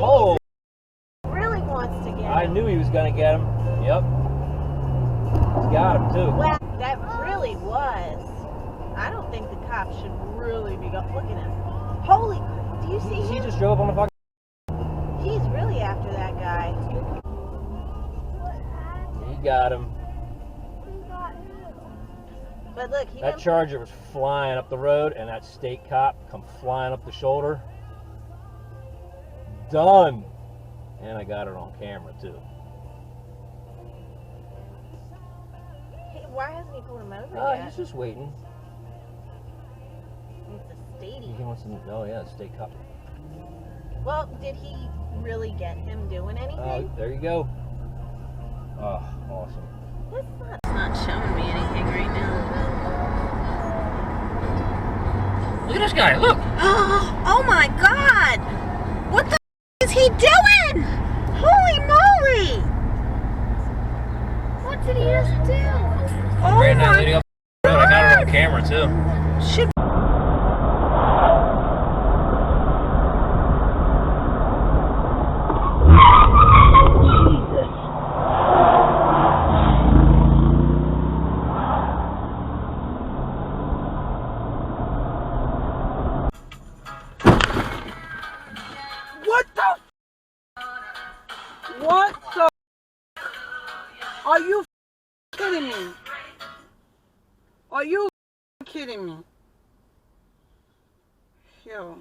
Oh! He really wants to get him. I knew he was going to get him. Yep. He's got him, too. Well, that really was. I don't think the cops should really be going. Look at him. Holy, do you see him? He just drove on the fucking... He's really after that guy. He got him. But look, That Charger was flying up the road, and that state cop come flying up the shoulder. Done. And I got it on camera, too. Hey, why hasn't he pulled him over yet? He's just waiting. It's a statey. He wants to... Oh, yeah, state cop. Well, did he really get him doing anything? Oh, there you go. Oh, awesome. It's not showing me anything right now. Look at this guy, look! Oh my God! What the is he doing? Holy moly! What did he just do? Oh Ran that my lady up the road. I got it on camera, too. Should What the? Are you kidding me? Are you kidding me? Yo.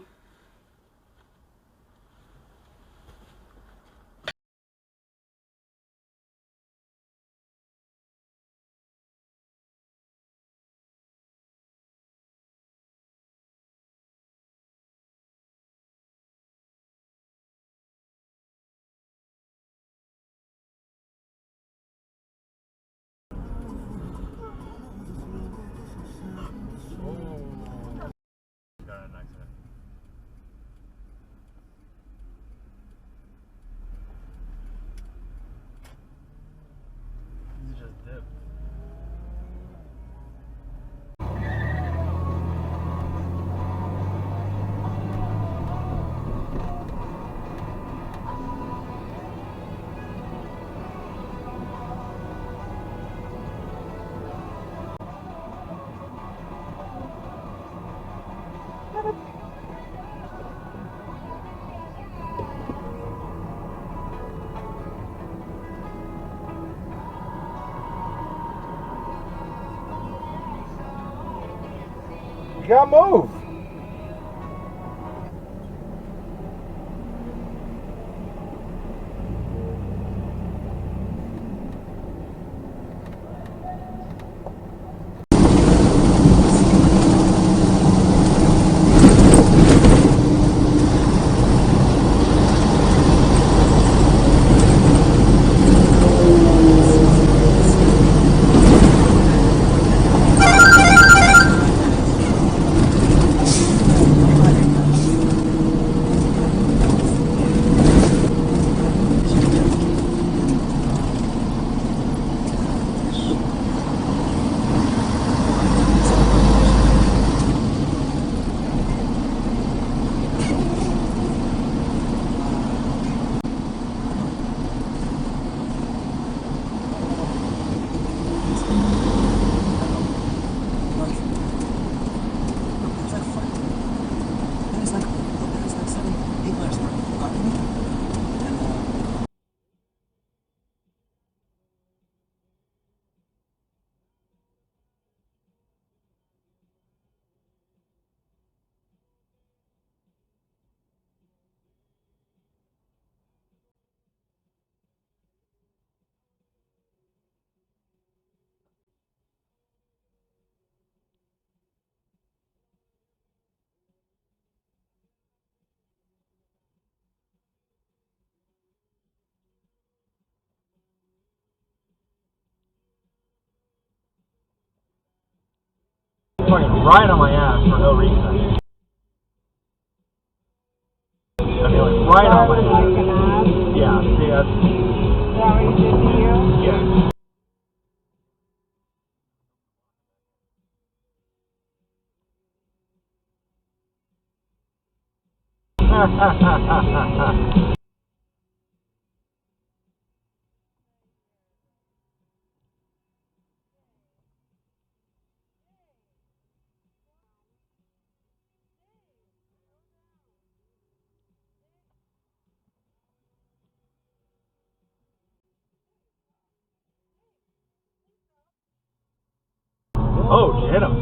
You gotta move. Fucking right on my ass for no reason. I mean, like right on my ass. Yeah, see, that's... Is that what he did to you? Yeah. Ha ha ha ha ha ha. Oh, she hit him.